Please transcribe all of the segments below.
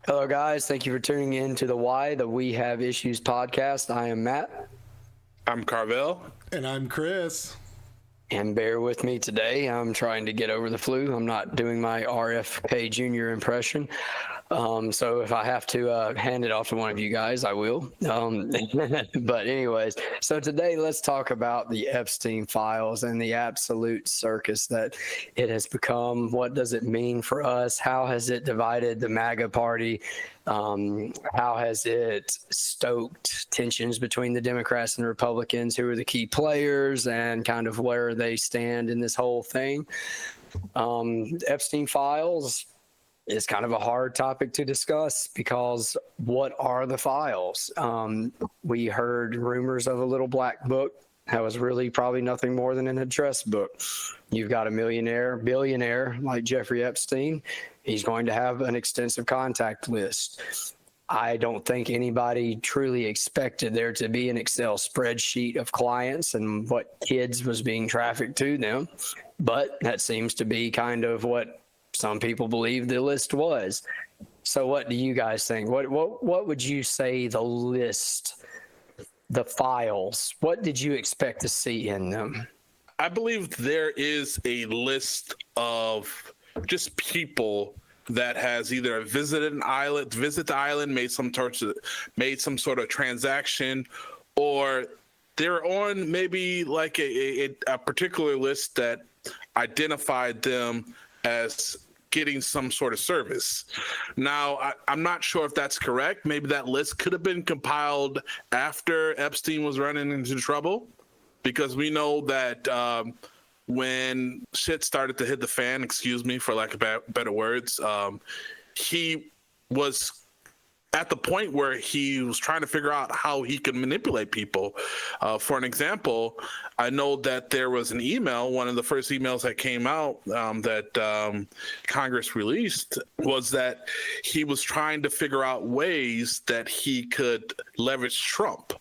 Hello, guys. Thank you for tuning in to the We Have Issues podcast. I am Matt. I'm Carvell. And I'm Chris. And bear with me today. I'm trying to get over the flu. I'm not doing my RFK Jr. impression. So if I have to hand it off to one of you guys, I will. But anyways, so today let's talk about the Epstein files and the absolute circus that it has become. What does it mean for us? How has it divided the MAGA party? How has it stoked tensions between the Democrats and Republicans, who are the key players, and kind of where they stand in this whole thing? Epstein files is kind of a hard topic to discuss because what are the files? We heard rumors of a little black book that was really probably nothing more than an address book. You've got a billionaire like Jeffrey Epstein. He's going to have an extensive contact list. I don't think anybody truly expected there to be an Excel spreadsheet of clients and what kids was being trafficked to them. But that seems to be kind of what some people believe the list was. So what do you guys think? What would you say the list, the files, what did you expect to see in them? I believe there is a list of just people that has either visited the island, made some sort of transaction, or they're on maybe like a particular list that identified them as getting some sort of service. Now, I'm not sure if that's correct. Maybe that list could have been compiled after Epstein was running into trouble, because we know that when shit started to hit the fan, excuse me for lack of better words, he was at the point where he was trying to figure out how he could manipulate people. For an example, I know that there was an email, one of the first emails that came out that Congress released, was that he was trying to figure out ways that he could leverage Trump.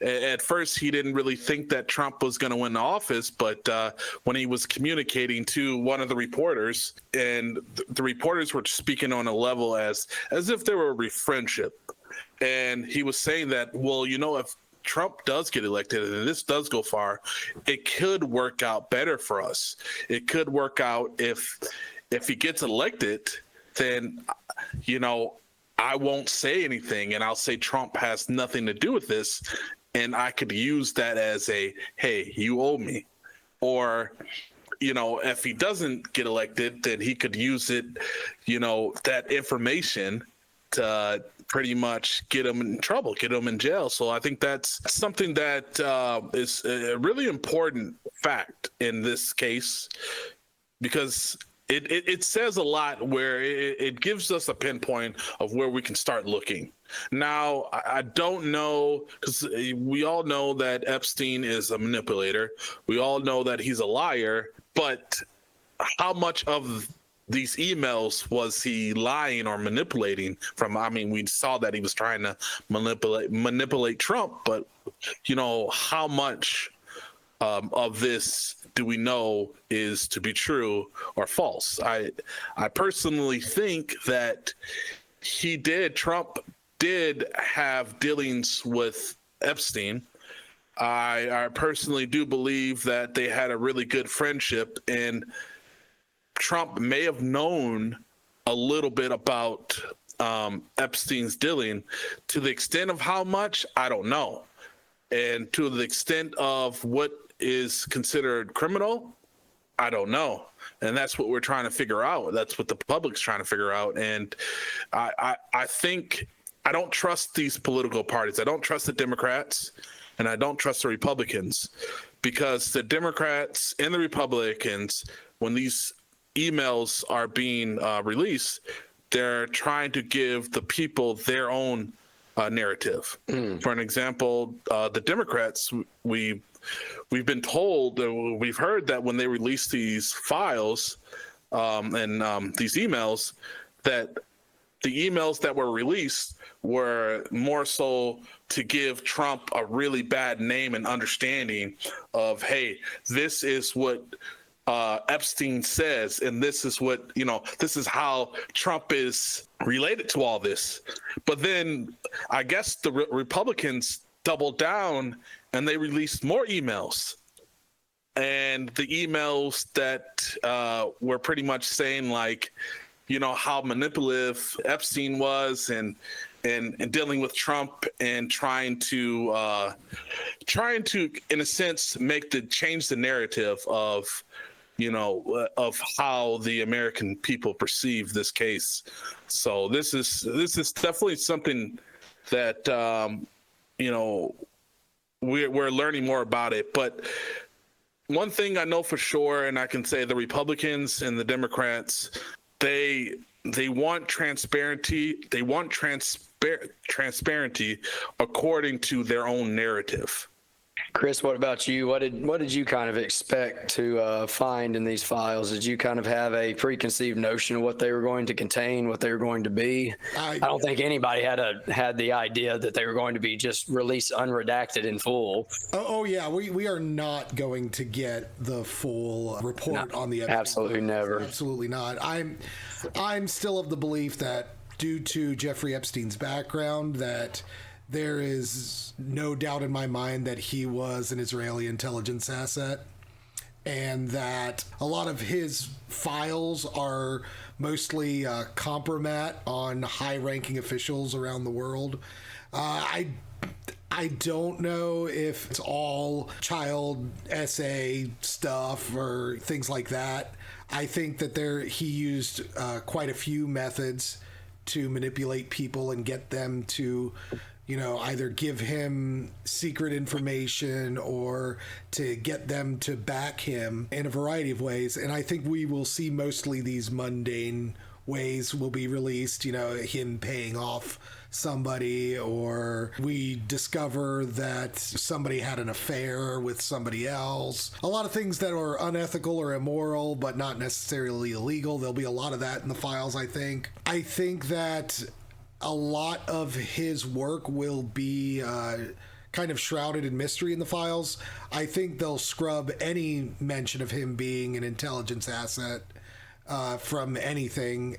At first, he didn't really think that Trump was going to win the office, but when he was communicating to one of the reporters, and the reporters were speaking on a level as if they were a friendship, and he was saying that, well, you know, if Trump does get elected and this does go far, it could work out better for us. It could work out if he gets elected, then, you know, I won't say anything, and I'll say Trump has nothing to do with this, and I could use that as a, hey, you owe me. Or, you know, if he doesn't get elected, then he could use it, you know, that information to pretty much get him in trouble, get him in jail. So I think that's something that is a really important fact in this case, because it says a lot, where it gives us a pinpoint of where we can start looking. Now, I don't know, because we all know that Epstein is a manipulator. We all know that he's a liar, but how much of these emails was he lying or manipulating from? I mean, we saw that he was trying to manipulate Trump, but, you know, how much of this do we know is to be true or false? I personally think that Trump did have dealings with Epstein. I personally do believe that they had a really good friendship, and Trump may have known a little bit about Epstein's dealing. To the extent of how much, I don't know. And to the extent of what is considered criminal, I don't know. And that's what we're trying to figure out. That's what the public's trying to figure out. And I think I don't trust these political parties. I don't trust the Democrats, and I don't trust the Republicans, because the Democrats and the Republicans, when these emails are being released, they're trying to give the people their own narrative. For an example, the Democrats, we've been told, we've heard that when they release these files and these emails, that the emails that were released were more so to give Trump a really bad name and understanding of, hey, this is what Epstein says, and this is what, this is how Trump is related to all this. But then I guess the Republicans doubled down and they released more emails. And the emails that were pretty much saying, like, how manipulative Epstein was and dealing with Trump and trying to in a sense change the narrative of of how the American people perceive this case. So this is definitely something that we're learning more about it. But one thing I know for sure, and I can say the Republicans and the Democrats, they want transparency. They want transparency according to their own narrative. Chris, what about you? What did you kind of expect to find in these files? Did you kind of have a preconceived notion of what they were going to contain, what they were going to be? I don't think anybody had the idea that they were going to be just released unredacted in full. Oh yeah, we are not going to get the full report on the Epstein. Absolutely never. Absolutely not. I'm still of the belief that due to Jeffrey Epstein's background, that there is no doubt in my mind that he was an Israeli intelligence asset, and that a lot of his files are mostly compromat on high-ranking officials around the world. I don't know if it's all child essay stuff or things like that. I think that he used quite a few methods to manipulate people and get them to either give him secret information or to get them to back him in a variety of ways. And I think we will see mostly these mundane ways will be released, him paying off somebody, or we discover that somebody had an affair with somebody else. A lot of things that are unethical or immoral, but not necessarily illegal. There'll be a lot of that in the files, I think. I think that a lot of his work will be kind of shrouded in mystery in the files. I think they'll scrub any mention of him being an intelligence asset from anything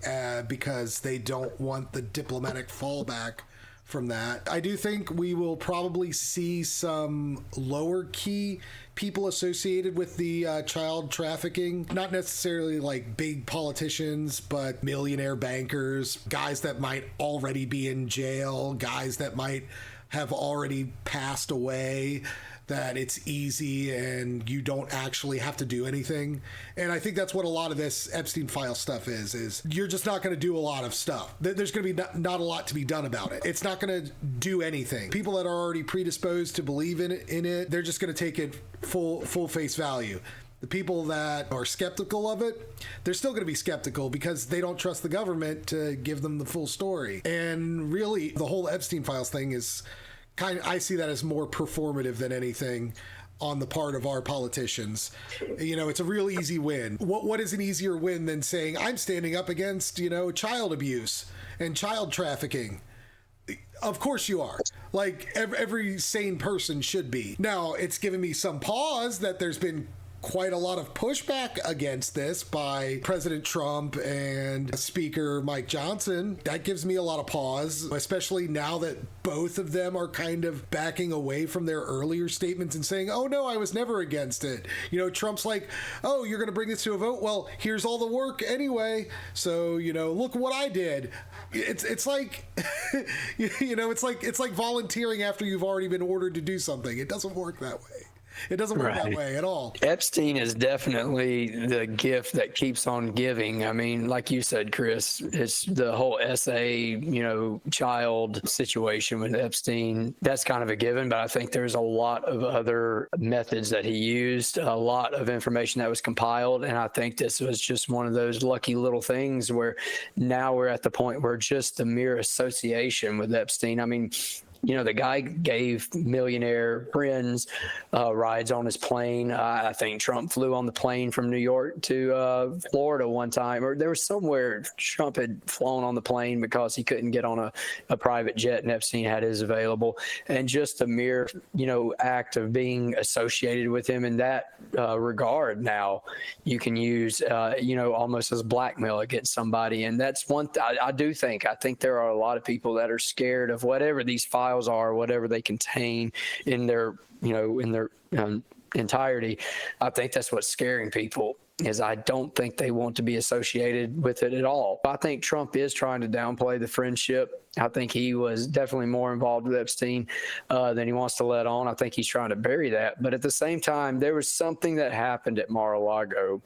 because they don't want the diplomatic fallback from that. I do think we will probably see some lower key people associated with the child trafficking, not necessarily like big politicians, but millionaire bankers, guys that might already be in jail, guys that might have already passed away, that it's easy and you don't actually have to do anything. And I think that's what a lot of this Epstein file stuff is you're just not going to do a lot of stuff. There's going to be not a lot to be done about it. It's not going to do anything. People that are already predisposed to believe in it, they're just going to take it full face value. The people that are skeptical of it, they're still going to be skeptical because they don't trust the government to give them the full story. And really, the whole Epstein files thing is I see that as more performative than anything on the part of our politicians. It's a real easy win. What is an easier win than saying I'm standing up against, child abuse and child trafficking? Of course you are. Like every sane person should be. Now, it's given me some pause that there's been quite a lot of pushback against this by President Trump and Speaker Mike Johnson. That gives me a lot of pause, especially now that both of them are kind of backing away from their earlier statements and saying, oh no, I was never against it. Trump's like, oh, you're going to bring this to a vote? Well, here's all the work anyway. So, look what I did. It's like, it's like volunteering after you've already been ordered to do something. It doesn't work that way. It doesn't work that way at all. Epstein is definitely the gift that keeps on giving. I mean, like you said, Chris, it's the whole SA, child situation with Epstein. That's kind of a given, but I think there's a lot of other methods that he used, a lot of information that was compiled. And I think this was just one of those lucky little things where now we're at the point where just the mere association with Epstein. I mean, the guy gave millionaire friends rides on his plane. I think Trump flew on the plane from New York to Florida one time, or there was somewhere Trump had flown on the plane because he couldn't get on a private jet, and Epstein had his available. And just the mere, act of being associated with him in that regard, now you can use, almost as blackmail against somebody. And that's one I think there are a lot of people that are scared of whatever these files are, whatever they contain in their, entirety. I think that's what's scaring people, is I don't think they want to be associated with it at all. I think Trump is trying to downplay the friendship. I think he was definitely more involved with Epstein than he wants to let on. I think he's trying to bury that. But at the same time, there was something that happened at Mar-a-Lago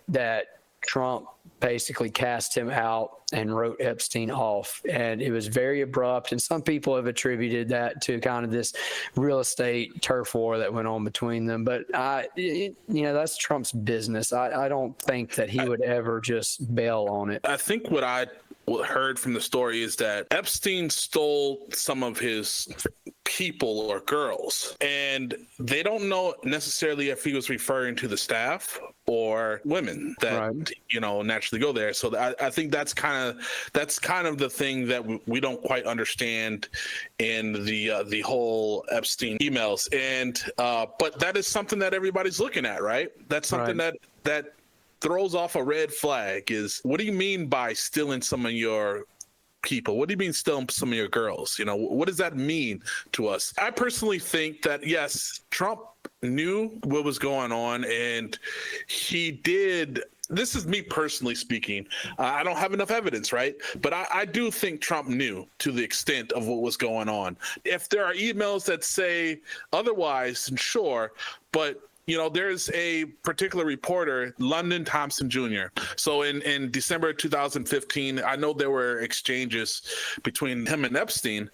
that Trump basically cast him out and wrote Epstein off. And it was very abrupt. And some people have attributed that to kind of this real estate turf war that went on between them. But, that's Trump's business. I don't think that he would ever just bail on it. I think what I heard from the story is that Epstein stole some of his people or girls, and they don't know necessarily if he was referring to the staff or women that right. Naturally go there. So I think that's kind of the thing that we don't quite understand in the whole Epstein emails. And but that is something that everybody's looking at, right? That's something right. that throws off a red flag. Is what do you mean by stealing some of your people? What do you mean stealing some of your girls? What does that mean to us? I personally think that, yes, Trump knew what was going on, and he did. This is me personally speaking. I don't have enough evidence, right? But I do think Trump knew to the extent of what was going on. If there are emails that say otherwise, then sure, but there's a particular reporter, London Thompson Jr. So in December 2015, I know there were exchanges between him and Epstein.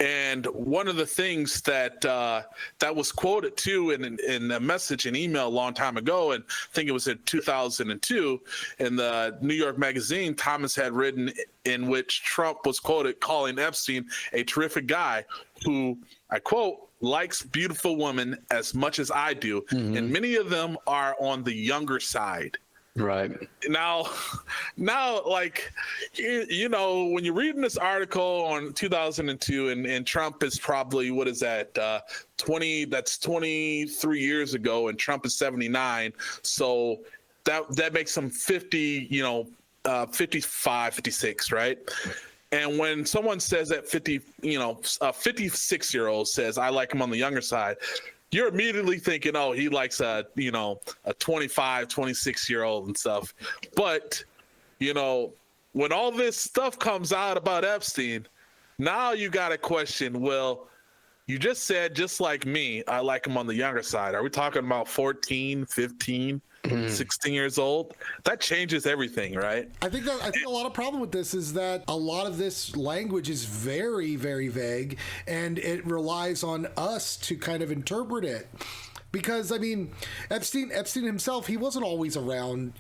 And one of the things that was quoted too in a message, an email a long time ago, and I think it was in 2002, in the New York Magazine, Thomas had written in which Trump was quoted calling Epstein a terrific guy who, I quote, likes beautiful women as much as I do. Mm-hmm. And many of them are on the younger side. Right. Now, like, when you're reading this article on 2002 and Trump is probably, what is that? 23 years ago, and Trump is 79. So that makes him 50, 55, 56, right? And when someone says that 50, a 56-year-old says, I like him on the younger side, you're immediately thinking, oh, he likes a 25, 26-year-old and stuff. But, when all this stuff comes out about Epstein, now you got to question, well, you just said, just like me, I like him on the younger side. Are we talking about 14, 15? 16 years old? That changes everything, right? I think a lot of problem with this is that a lot of this language is very, very vague, and it relies on us to kind of interpret it. Because Epstein himself, he wasn't always around,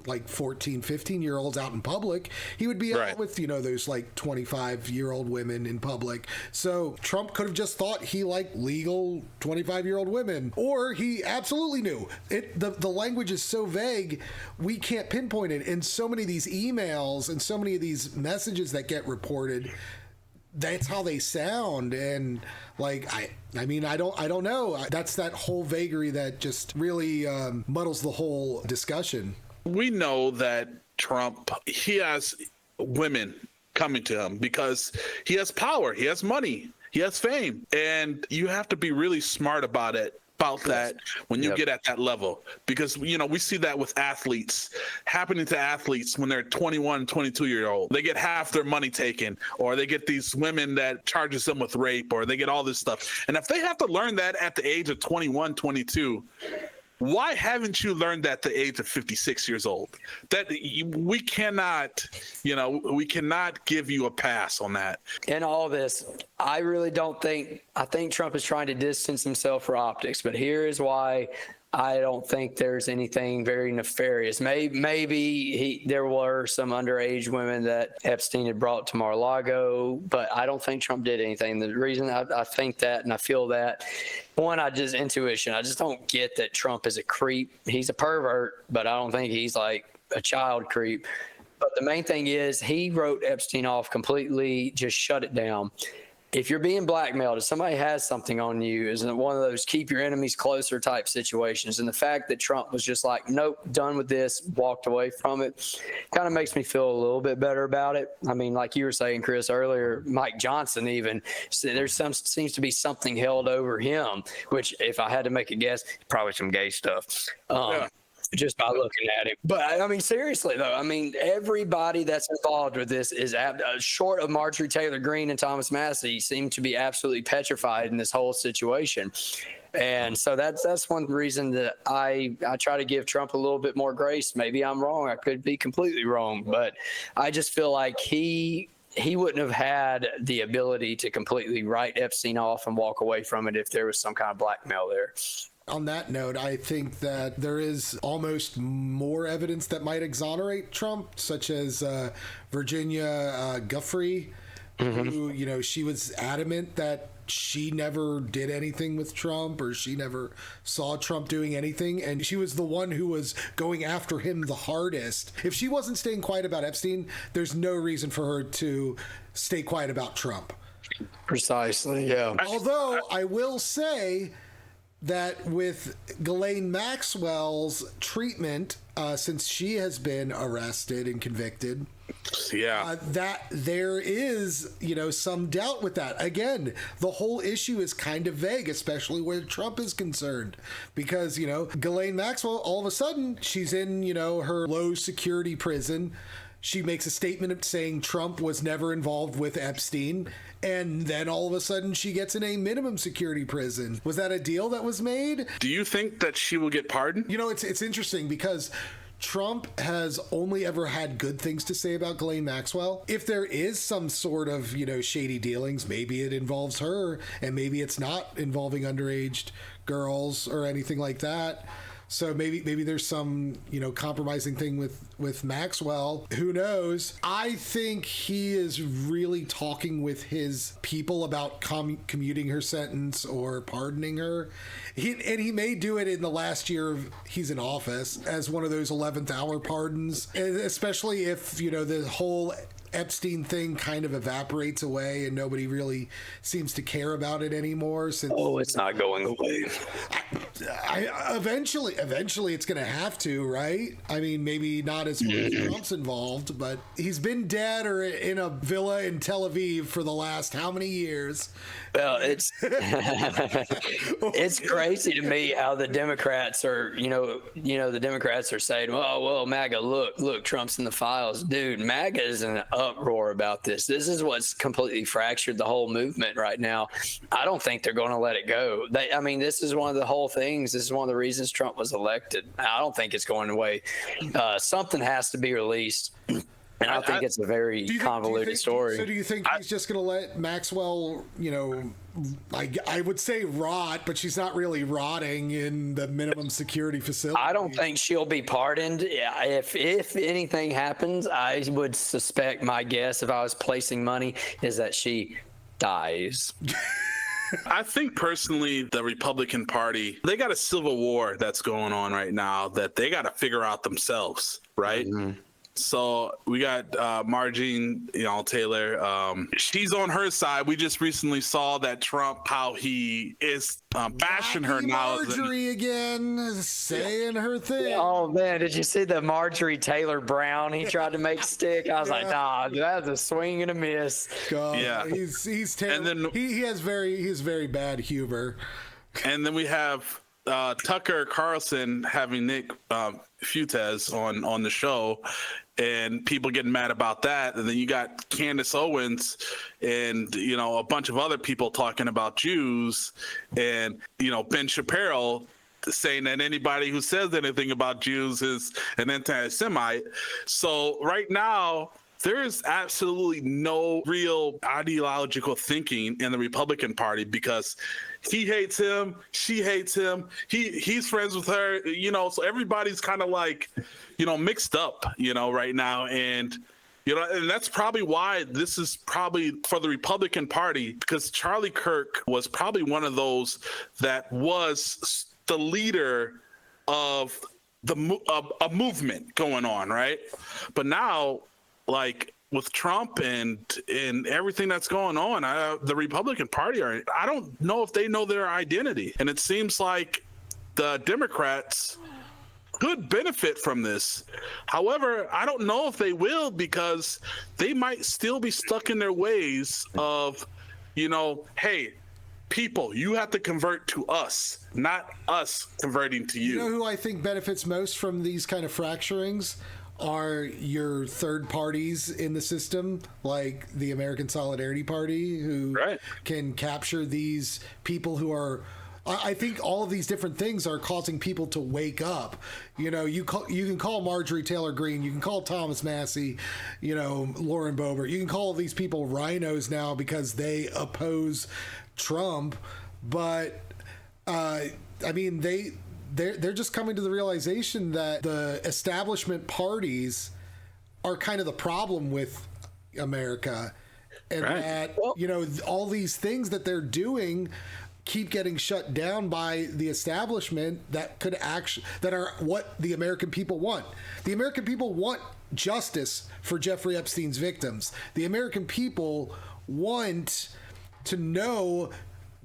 like 14, 15-year-olds out in public. He would be out with, those like 25-year-old women in public. So Trump could have just thought he liked legal 25-year-old women, or he absolutely knew. The language is so vague, we can't pinpoint it. And so many of these emails and so many of these messages that get reported, that's how they sound. And like, I don't know. That's that whole vagary that just really muddles the whole discussion. We know that Trump, he has women coming to him because he has power, he has money, he has fame, and you have to be really smart about that when you get at that level, because we see that with athletes, happening to athletes when they're 21, 22-year-old. They get half their money taken, or they get these women that charges them with rape, or they get all this stuff. And if they have to learn that at the age of 21, 22, why haven't you learned that at the age of 56 years old? That we cannot give you a pass on that. In all this, I really don't think, I think Trump is trying to distance himself for optics, but here is why I don't think there's anything very nefarious. Maybe there were some underage women that Epstein had brought to Mar-a-Lago, but I don't think Trump did anything. The reason I think that and I feel that, one, I just intuition. I just don't get that Trump is a creep. He's a pervert, but I don't think he's like a child creep. But the main thing is he wrote Epstein off completely, just shut it down. If you're being blackmailed, if somebody has something on you, isn't it one of those keep your enemies closer type situations? And the fact that Trump was just like, nope, done with this, walked away from it, kind of makes me feel a little bit better about it. I mean, like you were saying, Chris, earlier, Mike Johnson even, seems to be something held over him, which if I had to make a guess, probably some gay stuff. Yeah. Just by looking at it. But I mean, seriously though, I mean, everybody that's involved with this is short of Marjorie Taylor Greene and Thomas Massie seem to be absolutely petrified in this whole situation. And so that's one reason that I try to give Trump a little bit more grace. Maybe I'm wrong. I could be completely wrong, but I just feel like he wouldn't have had the ability to completely write Epstein off and walk away from it if there was some kind of blackmail there. On that note, I think that there is almost more evidence that might exonerate Trump, such as Virginia Giuffre, who, she was adamant that she never did anything with Trump or she never saw Trump doing anything. And she was the one who was going after him the hardest. If she wasn't staying quiet about Epstein, there's no reason for her to stay quiet about Trump. Precisely, yeah. Although I will say that with Ghislaine Maxwell's treatment, since she has been arrested and convicted, that there is, some doubt with that. Again, the whole issue is kind of vague, especially where Trump is concerned, because, Ghislaine Maxwell, all of a sudden, she's in, her low security prison. She makes a statement saying Trump was never involved with Epstein. And then all of a sudden she gets in a minimum security prison. Was that a deal that was made? Do you think that she will get pardoned? It's interesting because Trump has only ever had good things to say about Ghislaine Maxwell. If there is some sort of, shady dealings, maybe it involves her and maybe it's not involving underage girls or anything like that. So maybe there's some, compromising thing with Maxwell. Who knows? I think he is really talking with his people about commuting her sentence or pardoning her. He may do it in the last year he's in office as one of those 11th hour pardons, especially if, the whole Epstein thing kind of evaporates away and nobody really seems to care about it anymore. It's not going away. Eventually it's going to have to, right? I mean, maybe not as far as Trump's involved, but he's been dead or in a villa in Tel Aviv for the last how many years? Well, it's it's crazy to me how the Democrats are, the Democrats are saying, well, MAGA, look, Trump's in the files. Dude, MAGA is in an uproar about this. This is what's completely fractured the whole movement right now. I don't think they're going to let it go. This is one of the whole things. This is one of the reasons Trump was elected. I don't think it's going away. Something has to be released. And I think it's a very convoluted story. So do you think he's just going to let Maxwell, I would say rot, but she's not really rotting in the minimum security facility? I don't think she'll be pardoned. If anything happens, I would suspect, my guess, if I was placing money, is that she dies. I think personally, the Republican Party, they got a civil war that's going on right now that they got to figure out themselves, right? Mm-hmm. So we got Marjorie Taylor. She's on her side. We just recently saw that Trump, how he is bashing her now. Marjorie again, saying her thing. Oh, man, did you see the Marjorie Taylor Brown he tried to make stick? I was like, nah, that's a swing and a miss. God, yeah. He's terrible. And then he has very bad humor. And then we have Tucker Carlson having Nick Fuentes on the show, and people getting mad about that. And then you got Candace Owens and, a bunch of other people talking about Jews, and, Ben Shapiro saying that anybody who says anything about Jews is an anti-Semite. So right now, there is absolutely no real ideological thinking in the Republican Party, because he hates him, she hates him, he's friends with her, so everybody's kind of like, mixed up, right now. And and that's probably why this is probably for the Republican Party, because Charlie Kirk was probably one of those that was the leader of a movement going on, right? But now, like with Trump and everything that's going on, the Republican Party I don't know if they know their identity, and it seems like the Democrats could benefit from this. However, I don't know if they will, because they might still be stuck in their ways of, hey, people, you have to convert to us, not us converting to you. You know who I think benefits most from these kind of fracturings are your third parties in the system, like the American Solidarity Party, who can capture these people who are. I think all of these different things are causing people to wake up. You can call Marjorie Taylor Greene, you can call Thomas Massey, Lauren Boebert. You can call these people rhinos now because they oppose Trump. But they're just coming to the realization that the establishment parties are kind of the problem with America, and that all these things that they're doing keep getting shut down by the establishment that are what the American people want. The American people want justice for Jeffrey Epstein's victims. The American people want to know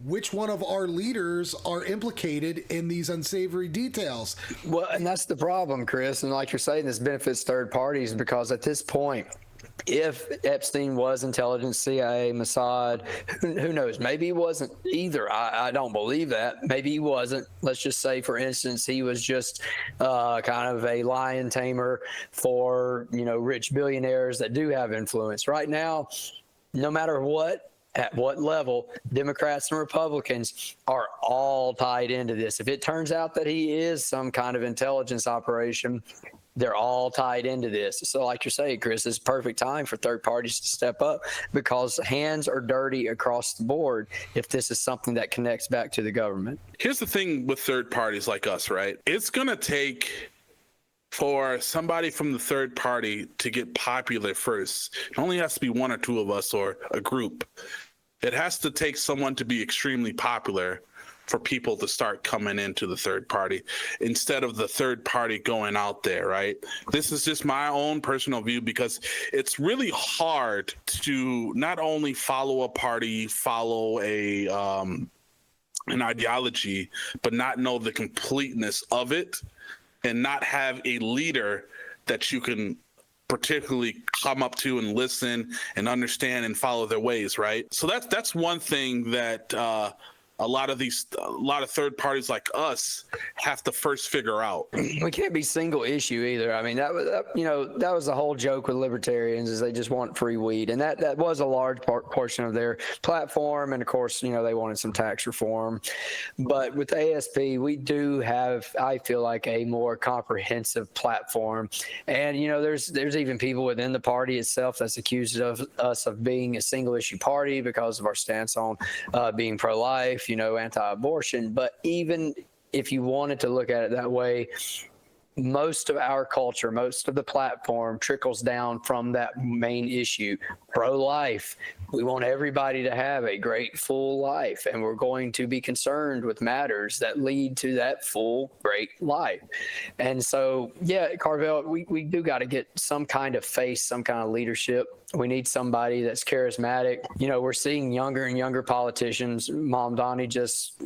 which one of our leaders are implicated in these unsavory details. Well, and that's the problem, Chris. And like you're saying, this benefits third parties, because at this point, if Epstein was intelligence, CIA, Mossad, who knows? Maybe he wasn't either. I don't believe that. Maybe he wasn't. Let's just say, for instance, he was just kind of a lion tamer for, rich billionaires that do have influence. Right now, no matter what, at what level, Democrats and Republicans are all tied into this. If it turns out that he is some kind of intelligence operation, they're all tied into this. So like you're saying, Chris, it's perfect time for third parties to step up, because hands are dirty across the board if this is something that connects back to the government. Here's the thing with third parties like us, right? It's going to take for somebody from the third party to get popular first. It only has to be one or two of us or a group. It has to take someone to be extremely popular for people to start coming into the third party, instead of the third party going out there, right? This is just my own personal view, because it's really hard to not only follow a party, follow an ideology, but not know the completeness of it, and not have a leader that you can particularly come up to and listen and understand and follow their ways, right? So that's one thing that a lot of third parties like us have to first figure out. We can't be single issue either. I mean, that was the whole joke with libertarians, is they just want free weed, and that was a large portion of their platform. And of course, they wanted some tax reform. But with ASP, we do have, I feel like, a more comprehensive platform. And there's even people within the party itself that's accused of us of being a single issue party because of our stance on being pro-life, anti-abortion. But even if you wanted to look at it that way, most of our culture, most of the platform trickles down from that main issue, pro-life. We want everybody to have a great, full life, and we're going to be concerned with matters that lead to that full, great life. And so, yeah, Carvell, we do got to get some kind of face, some kind of leadership. We need somebody that's charismatic. We're seeing younger and younger politicians. Mom Donnie just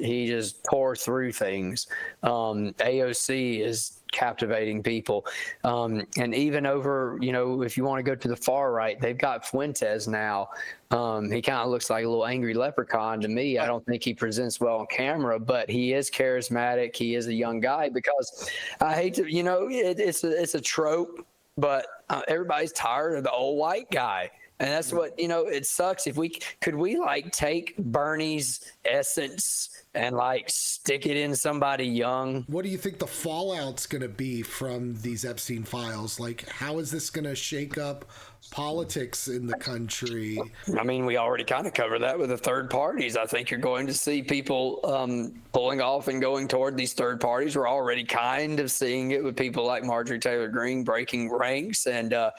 tore through things. AOC is captivating people. And even over, if you want to go to the far right, they've got Fuentes now. He kind of looks like a little angry leprechaun to me. I don't think he presents well on camera, but he is charismatic. He is a young guy, because I hate to, it's a trope, but everybody's tired of the old white guy. And that's what, it sucks. If we could like take Bernie's essence and like stick it in somebody young. What do you think the fallout's going to be from these Epstein files? Like, how is this going to shake up politics in the country? I mean, we already kind of covered that with the third parties. I think you're going to see people pulling off and going toward these third parties. We're already kind of seeing it with people like Marjorie Taylor Greene breaking ranks. And, I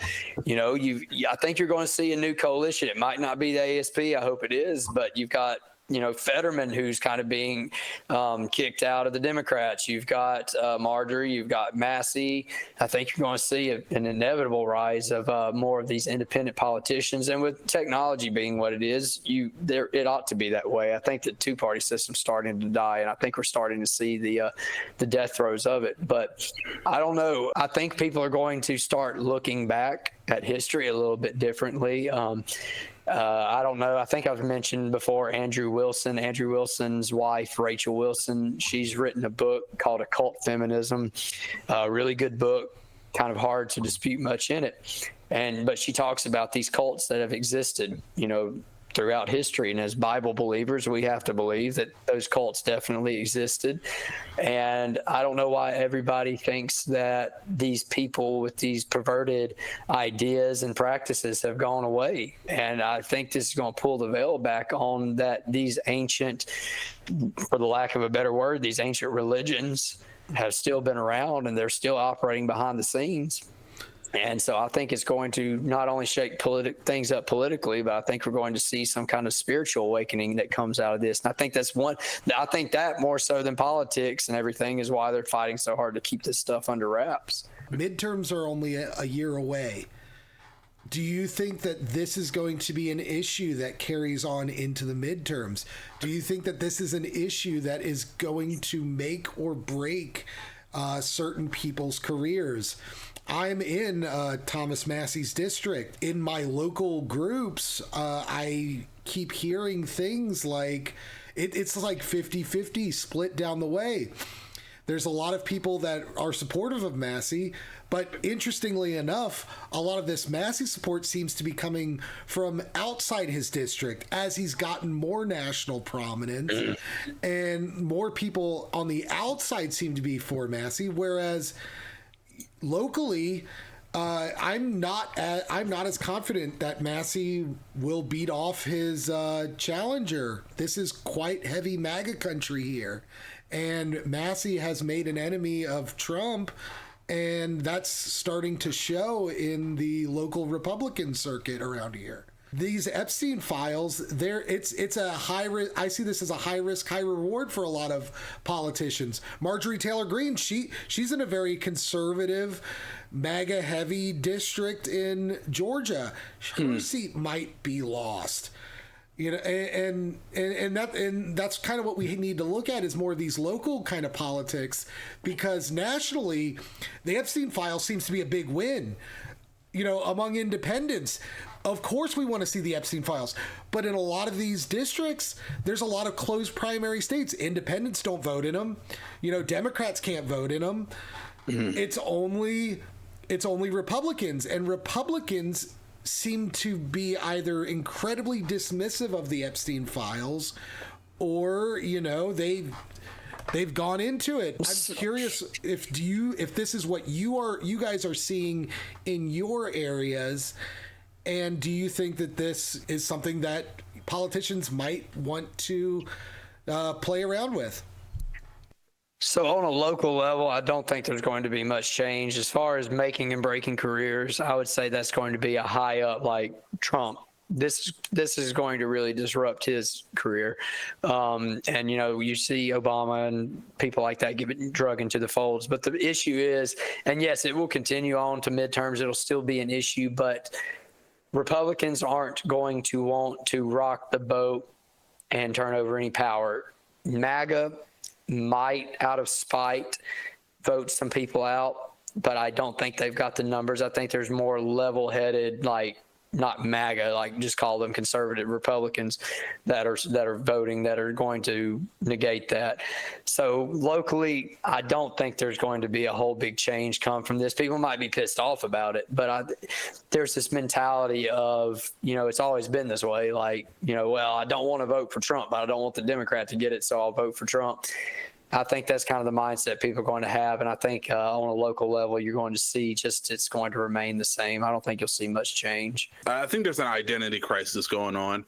think you're going to see a new coalition. It might not be the ASP. I hope it is. But you've got Fetterman, who's kind of being kicked out of the Democrats. You've got Marjorie, you've got Massey. I think you're going to see an inevitable rise of more of these independent politicians. And with technology being what it is, it ought to be that way. I think the two-party system's starting to die, and I think we're starting to see the death throes of it. But I don't know. I think people are going to start looking back at history a little bit differently. I don't know. I think I've mentioned before Andrew Wilson's wife, Rachel Wilson. She's written a book called Occult Feminism, a really good book, kind of hard to dispute much in it. But she talks about these cults that have existed, throughout history. And as Bible believers, we have to believe that those cults definitely existed. And I don't know why everybody thinks that these people with these perverted ideas and practices have gone away. And I think this is going to pull the veil back on that these ancient, for the lack of a better word, these ancient religions have still been around and they're still operating behind the scenes. And so I think it's going to not only shake things up politically, but I think we're going to see some kind of spiritual awakening that comes out of this. And I think I think that more so than politics and everything is why they're fighting so hard to keep this stuff under wraps. Midterms are only a year away. Do you think that this is going to be an issue that carries on into the midterms? Do you think that this is an issue that is going to make or break certain people's careers? I'm in Thomas Massey's district. In my local groups, I keep hearing things like it's like 50-50 split down the way. There's a lot of people that are supportive of Massey, but interestingly enough, a lot of this Massey support seems to be coming from outside his district as he's gotten more national prominence, and more people on the outside seem to be for Massey, whereas locally, I'm not as confident that Massey will beat off his challenger. This is quite heavy MAGA country here, and Massey has made an enemy of Trump, and that's starting to show in the local Republican circuit around here. These Epstein files, it's a high risk. I see this as a high risk, high reward for a lot of politicians. Marjorie Taylor Greene, she's in a very conservative, MAGA heavy district in Georgia. Her seat might be lost. And that's kind of what we need to look at, is more of these local kind of politics, because nationally, the Epstein file seems to be a big win, among independents. Of course, we want to see the Epstein files, but in a lot of these districts, there's a lot of closed primary states. Independents don't vote in them. Democrats can't vote in them. Mm-hmm. It's only Republicans, and Republicans seem to be either incredibly dismissive of the Epstein files, or they've gone into it. I'm curious if this is what you guys are seeing in your areas. And do you think that this is something that politicians might want to play around with? So on a local level, I don't think there's going to be much change. As far as making and breaking careers, I would say that's going to be a high up like Trump. This is going to really disrupt his career. And, you see Obama and people like that get drug into the folds. But the issue is, and yes, it will continue on to midterms. It'll still be an issue, but Republicans aren't going to want to rock the boat and turn over any power. MAGA might, out of spite, vote some people out, but I don't think they've got the numbers. I think there's more level-headed, not MAGA, like just call them conservative Republicans that are voting, that are going to negate that. So locally, I don't think there's going to be a whole big change come from this. People might be pissed off about it, but there's this mentality of, it's always been this way. Like, well, I don't want to vote for Trump, but I don't want the Democrat to get it, so I'll vote for Trump. I think that's kind of the mindset people are going to have. And I think on a local level, you're going to see it's going to remain the same. I don't think you'll see much change. I think there's an identity crisis going on.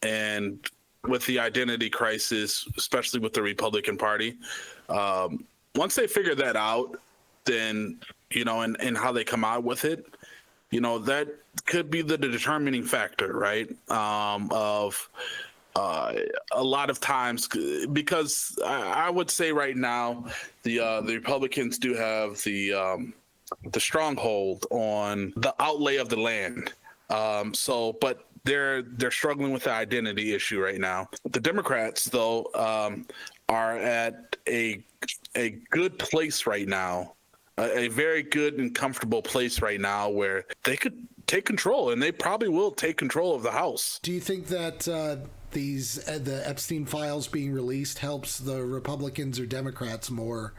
And with the identity crisis, especially with the Republican Party, once they figure that out, then, and how they come out with it, that could be the determining factor, right? A lot of times, because I would say right now, the Republicans do have the stronghold on the outlay of the land. But they're struggling with the identity issue right now. The Democrats, though, are at a good place right now, a very good and comfortable place right now where they could take control, and they probably will take control of the House. Do you think that the Epstein files being released helps the Republicans or Democrats more?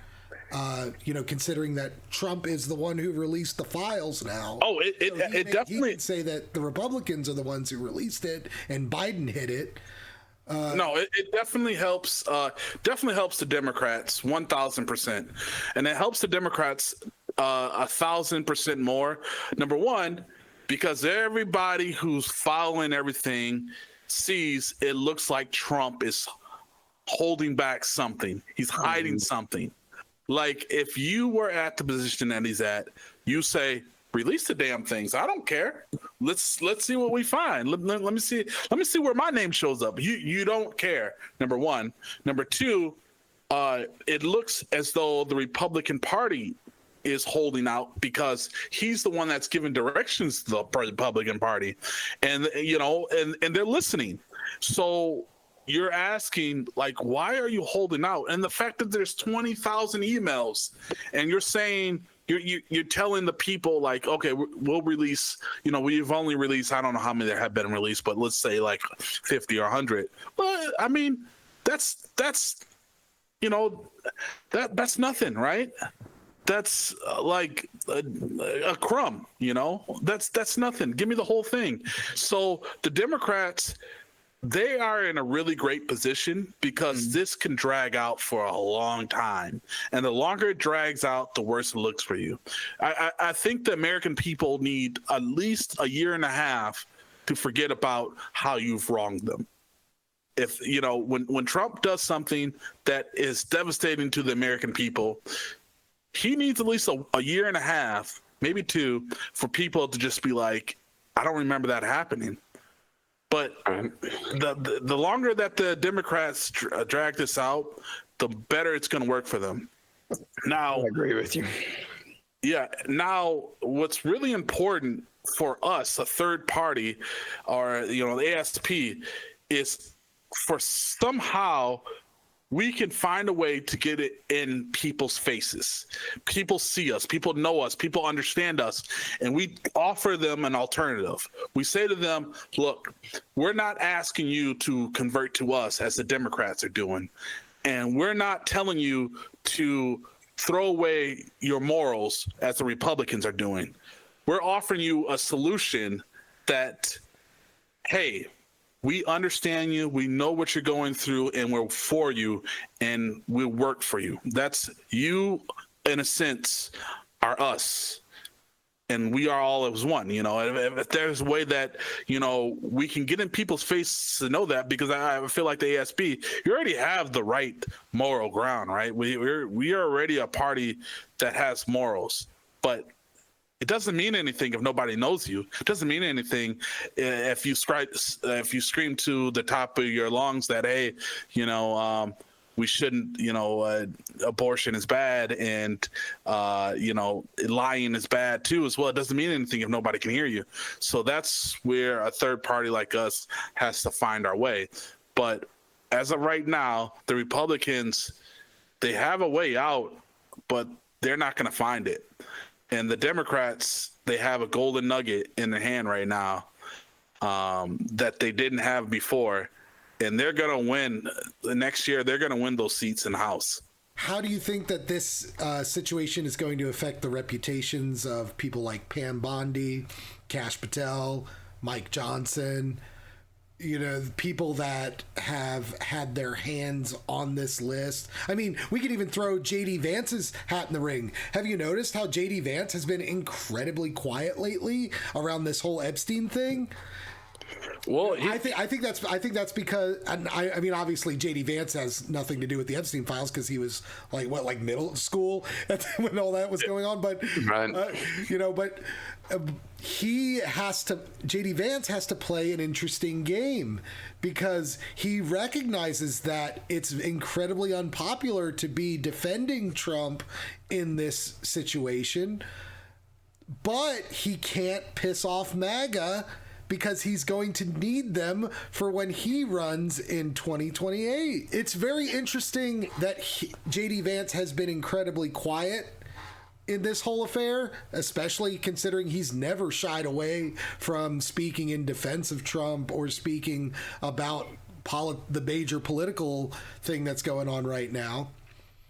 Considering that Trump is the one who released the files now. Oh, it definitely. He can say that the Republicans are the ones who released it, and Biden hid it. No, it definitely helps. Definitely helps the Democrats 1,000%, and it helps the Democrats 1,000% more. Number one, because everybody who's following everything sees it looks like Trump is holding back something. He's hiding something. Like, if you were at the position that he's at, you say, release the damn things. I don't care. Let's see what we find. Let me see where my name shows up. You don't care. Number one. Number two, it looks as though the Republican Party is holding out because he's the one that's giving directions to the Republican Party, and they're listening. So you're asking, like, why are you holding out? And the fact that there's 20,000 emails, and you're saying you're telling the people, like, okay, we'll release. We've only released, I don't know how many there have been released, but let's say like 50 or 100. But I mean, that's nothing, right? That's like a crumb, that's nothing. Give me the whole thing. So the Democrats, they are in a really great position because this can drag out for a long time. And the longer it drags out, the worse it looks for you. I think the American people need at least a year and a half to forget about how you've wronged them. If, when Trump does something that is devastating to the American people, he needs at least a year and a half, maybe two, for people to just be like, I don't remember that happening. But the longer that the Democrats drag this out, the better it's going to work for them. Now, I agree with you. Yeah. Now, what's really important for us, a third party, or the ASP, is for somehow we can find a way to get it in people's faces. People see us, people know us, people understand us, and we offer them an alternative. We say to them, look, we're not asking you to convert to us as the Democrats are doing, and we're not telling you to throw away your morals as the Republicans are doing. We're offering you a solution that, hey, we understand you, we know what you're going through, and we're for you, and we'll work for you. That's you, in a sense, are us. And we are all as one, If there's a way that, we can get in people's face to know that, because I feel like the ASP, you already have the right moral ground, right? We are already a party that has morals, but it doesn't mean anything if nobody knows you. It doesn't mean anything if you scream to the top of your lungs that, hey, we shouldn't, abortion is bad, and lying is bad too as well. It doesn't mean anything if nobody can hear you. So that's where a third party like us has to find our way. But as of right now, the Republicans, they have a way out, but they're not going to find it. And the Democrats, they have a golden nugget in their hand right now that they didn't have before, and they're gonna win next year. They're gonna win those seats in the House. How do you think that this situation is going to affect the reputations of people like Pam Bondi, Kash Patel, Mike Johnson? You know, people that have had their hands on this list. I mean, we could even throw J.D. Vance's hat in the ring. Have you noticed how J.D. Vance has been incredibly quiet lately around this whole Epstein thing? Well, I think that's because, and I mean, obviously J.D. Vance has nothing to do with the Epstein files because he was like middle school when all that was going on. But right. J.D. Vance has to play an interesting game because he recognizes that it's incredibly unpopular to be defending Trump in this situation, but he can't piss off MAGA because he's going to need them for when he runs in 2028. It's very interesting that J.D. Vance has been incredibly quiet in this whole affair, especially considering he's never shied away from speaking in defense of Trump or speaking about the major political thing that's going on right now.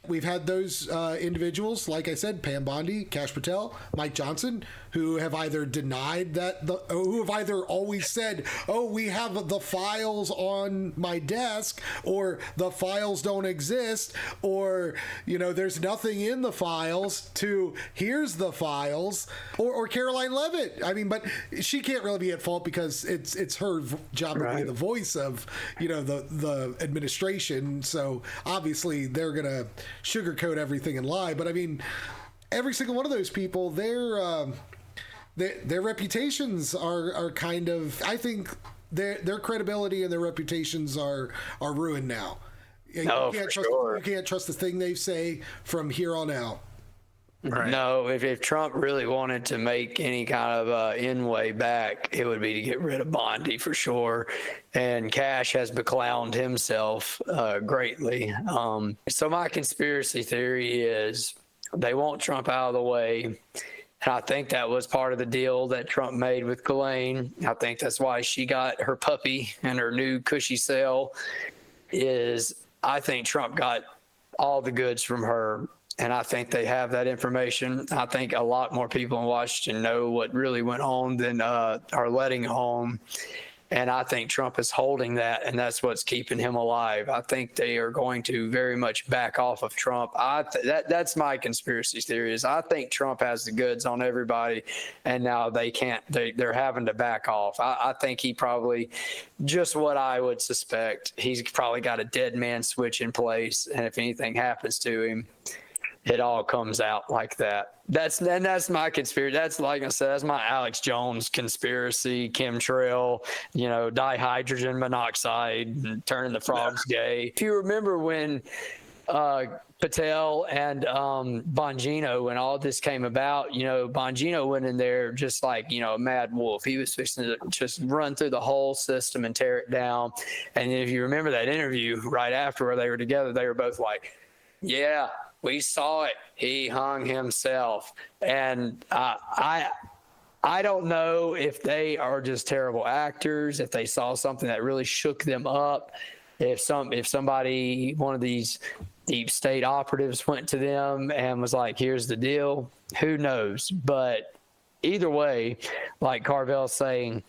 We've had those individuals, like I said, Pam Bondi, Kash Patel, Mike Johnson, who have either denied that, who have either always said, oh, we have the files on my desk, or the files don't exist, or, you know, there's nothing in the files, to here's the files, or Caroline Leavitt. I mean, but she can't really be at fault because it's her job to be the voice of, you know, the administration. So obviously they're going to sugarcoat everything and lie. But I mean, every single one of those people, their reputations are kind of, I think their credibility and their reputations are ruined now. You can't trust the thing they say from here on out. Right. No, if Trump really wanted to make any kind of in-way back, it would be to get rid of Bondi for sure. And Kash has beclowned himself greatly. So my conspiracy theory is they want Trump out of the way. And I think that was part of the deal that Trump made with Ghislaine. I think that's why she got her puppy and her new cushy cell. I think Trump got all the goods from her. And I think they have that information. I think a lot more people in Washington know what really went on than are letting on. And I think Trump is holding that, and that's what's keeping him alive. I think they are going to very much back off of Trump. That's my conspiracy theory. Is I think Trump has the goods on everybody, and now they can't. They're having to back off. I think he probably, just what I would suspect, he's probably got a dead man switch in place, and if anything happens to him, it all comes out like that. That's my conspiracy. That's, like I said, that's my Alex Jones conspiracy, chemtrail, you know, dihydrogen monoxide, and turning the frogs gay. If you remember when Patel and Bongino, when all this came about, you know, Bongino went in there just like, you know, a mad wolf. He was fixing to just run through the whole system and tear it down. And if you remember that interview right after where they were together, they were both like, yeah, we saw it. He hung himself. And I don't know if they are just terrible actors, if they saw something that really shook them up, if somebody, one of these deep state operatives went to them and was like, here's the deal. Who knows? But either way, like Carvell's saying,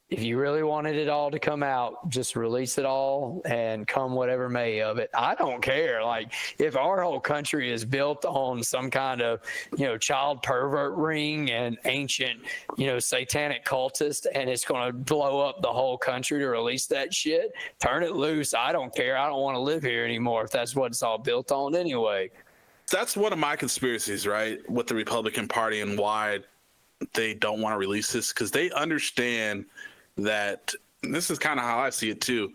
if you really wanted it all to come out, just release it all and come whatever may of it. I don't care. Like, if our whole country is built on some kind of, you know, child pervert ring and ancient, you know, satanic cultist, and it's going to blow up the whole country to release that shit, turn it loose. I don't care. I don't want to live here anymore if that's what it's all built on anyway. That's one of my conspiracies, right, with the Republican Party and why they don't want to release this, because they understand that, and this is kind of how I see it too,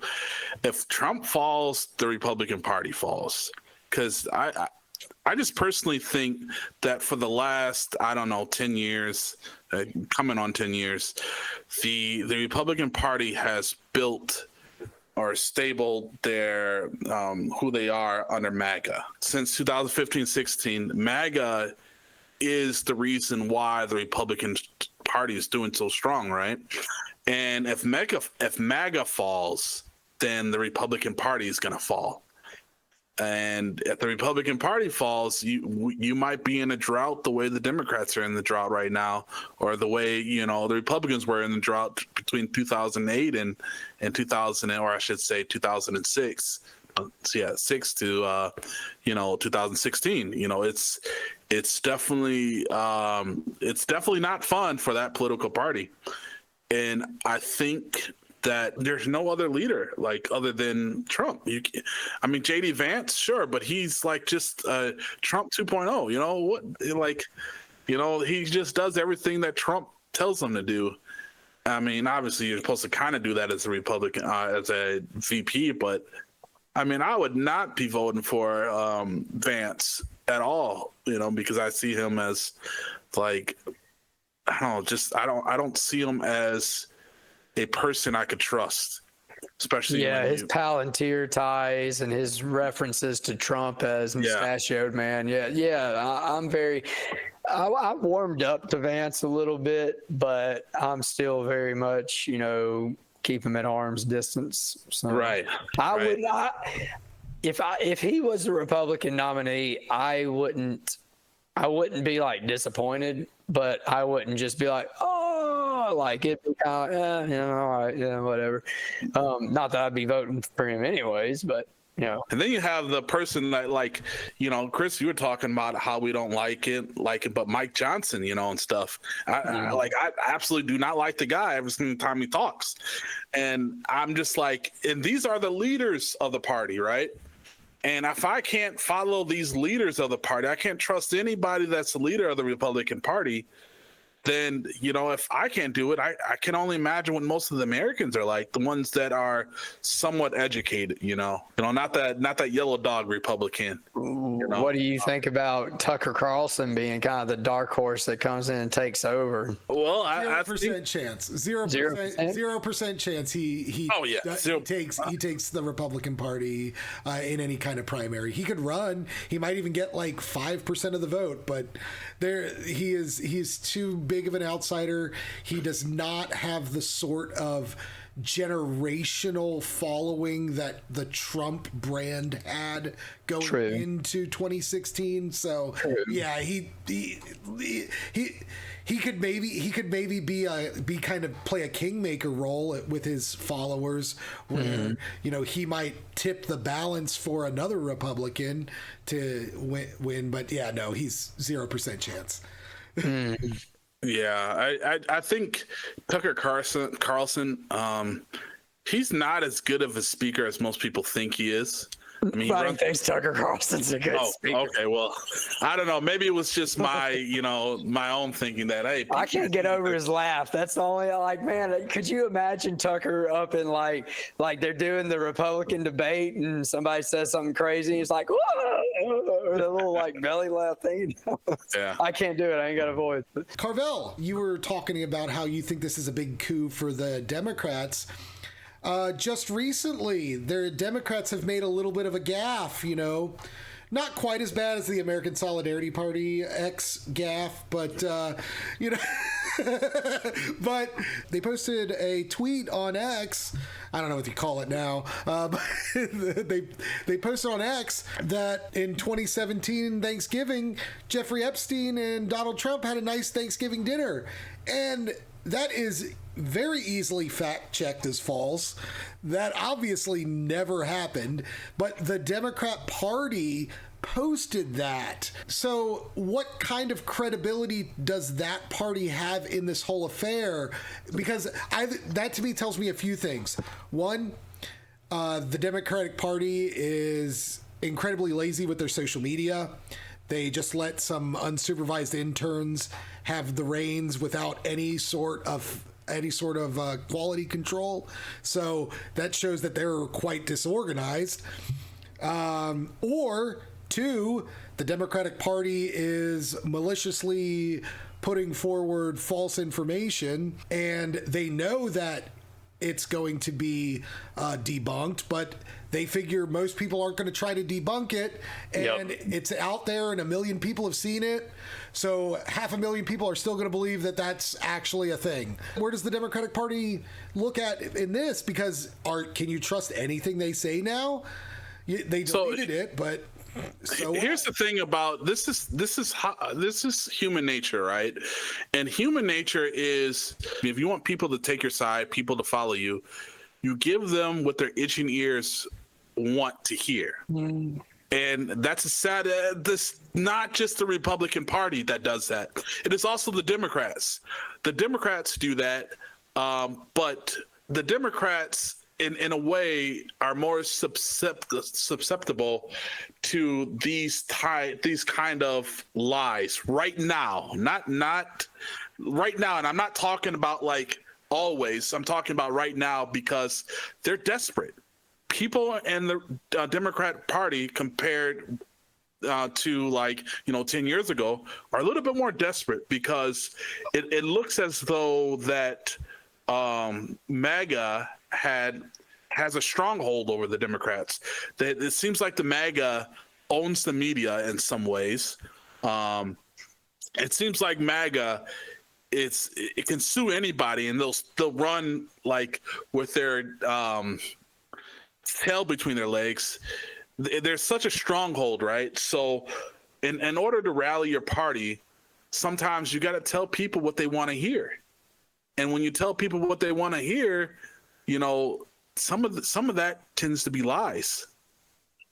if Trump falls, the Republican Party falls. Because I just personally think that for the last, 10 years, coming on 10 years, the Republican Party has built or stable their who they are under MAGA. Since 2015-16, MAGA is the reason why the Republican Party is doing so strong, right? And if MAGA falls, then the Republican Party is going to fall. And if the Republican Party falls, you might be in a drought the way the Democrats are in the drought right now, or the way the Republicans were in the drought between 2008 and 2000, or I should say 2006. So yeah, 6 to 2016. It's definitely not fun for that political party, and I think that there's no other leader other than Trump. JD Vance, sure, but he's just Trump 2.0. He just does everything that Trump tells him to do. Obviously you're supposed to kind of do that as a Republican, as a VP, but I would not be voting for Vance at all, because I see him as I don't see him as a person I could trust, especially his Palantir ties and his references to Trump as mustachioed man. I warmed up to Vance a little bit, but I'm still very much keep him at arm's distance. So right. Would not, if he was the Republican nominee, I wouldn't be disappointed, but I wouldn't just be it'd be kind of, all right, whatever. Not that I'd be voting for him anyways, but And then you have the person that Chris, you were talking about how we don't like it, but Mike Johnson, and stuff. I absolutely do not like the guy every single time he talks. And I'm just and these are the leaders of the party, right? And if I can't follow these leaders of the party, I can't trust anybody that's the leader of the Republican Party. Then, if I can't do it, I can only imagine what most of the Americans are like, the ones that are somewhat educated, not that yellow dog Republican. What do you think about Tucker Carlson being kind of the dark horse that comes in and takes over? Well, 0% chance, 0% chance he takes the Republican Party in any kind of primary. He could run. He might even get 5% of the vote, but he is too big of an outsider. He does not have the sort of generational following that the Trump brand had going into 2016. So yeah, he could maybe be kind of play a kingmaker role with his followers, where he might tip the balance for another Republican to win. But yeah, no, he's 0% chance. Yeah, I think Tucker Carlson, he's not as good of a speaker as most people think he is. I thinks Tucker Carlson's a good speaker. Okay, well, I don't know. Maybe it was just my, my own thinking that, hey, I can't get over his laugh. That's the only, man, could you imagine Tucker up in like they're doing the Republican debate and somebody says something crazy and he's like, whoa, the little belly laugh thing. Yeah. I can't do it. I ain't got a voice. Carvell, you were talking about how you think this is a big coup for the Democrats. Just recently, the Democrats have made a little bit of a gaffe, not quite as bad as the American Solidarity Party gaffe, but, but they posted a tweet on X. I don't know what you call it now. But they posted on X that in 2017 Thanksgiving, Jeffrey Epstein and Donald Trump had a nice Thanksgiving dinner. And that is very easily fact-checked as false. That obviously never happened, but the Democrat Party posted that. So what kind of credibility does that party have in this whole affair? Because that to me tells me a few things. One, the Democratic Party is incredibly lazy with their social media. They just let some unsupervised interns have the reins without any sort of quality control. So that shows that they're quite disorganized. Or two, the Democratic Party is maliciously putting forward false information, and they know that it's going to be debunked, but they figure most people aren't going to try to debunk it, and it's out there and 1 million people have seen it. So 500,000 people are still going to believe that that's actually a thing. Where does the Democratic Party look at in this? Because can you trust anything they say now? They deleted it, but here's the thing about this is human nature, right? And human nature is, if you want people to take your side, people to follow you, you give them what their itching ears want to hear. And that's a sad, this not just the Republican Party that does that. It is also the Democrats. The Democrats do that, but the Democrats, in a way, are more susceptible to these kind of lies right now. Not right now, and I'm not talking about like always. I'm talking about right now because they're desperate. People in the Democrat Party compared to 10 years ago are a little bit more desperate because it looks as though that MAGA has a stronghold over the Democrats. That it seems like the MAGA owns the media in some ways. It seems like MAGA it can sue anybody and they'll run like with their tail between their legs. There's such a stronghold, right? So in order to rally your party, sometimes you got to tell people what they want to hear. And when you tell people what they want to hear, some of that tends to be lies.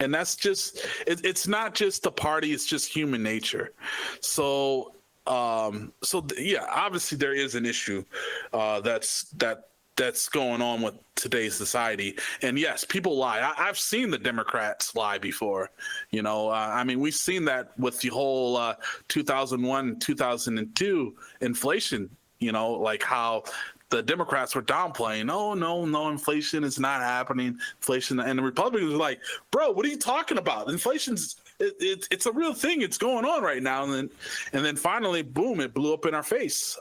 And that's just it's not just the party, it's just human nature. So yeah, obviously there is an issue that's going on with today's society. And yes, people lie. I've seen the Democrats lie before. I mean, we've seen that with the whole 2001, 2002 inflation, like how the Democrats were downplaying, oh, no, inflation is not happening. Inflation. And the Republicans were like, bro, what are you talking about? Inflation's it's a real thing. It's going on right now. And then finally, boom, it blew up in our face.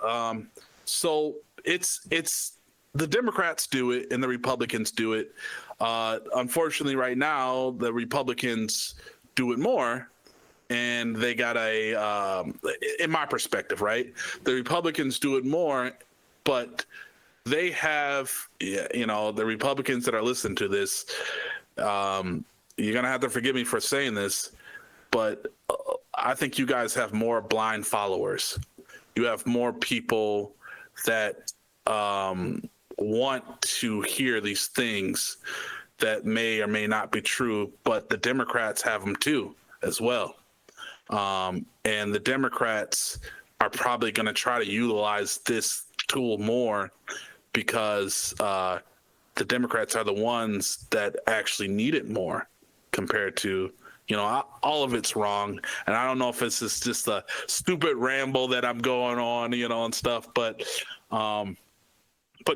So it's the Democrats do it and the Republicans do it. Unfortunately, right now, the Republicans do it more. And they got in my perspective, right? The Republicans do it more, but they have, the Republicans that are listening to this, you're going to have to forgive me for saying this, but I think you guys have more blind followers. You have more people that want to hear these things that may or may not be true, but the Democrats have them too, as well. And the Democrats are probably going to try to utilize this tool more because the Democrats are the ones that actually need it more compared to, all of it's wrong. And I don't know if this is just a stupid ramble that I'm going on, and stuff, but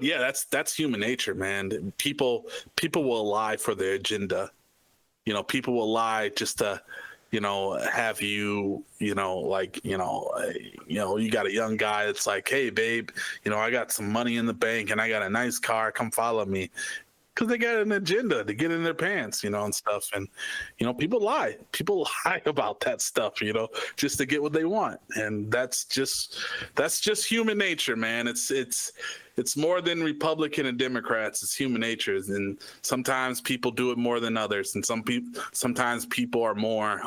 yeah, that's human nature, man. People will lie for their agenda. People will lie just to, have you, you got a young guy that's like, hey, babe, I got some money in the bank and I got a nice car. Come follow me. Because they got an agenda to get in their pants, and stuff. And, people lie. People lie about that stuff, just to get what they want. And that's just human nature, man. It's more than Republican and Democrats. It's human nature. And sometimes people do it more than others. And sometimes people are more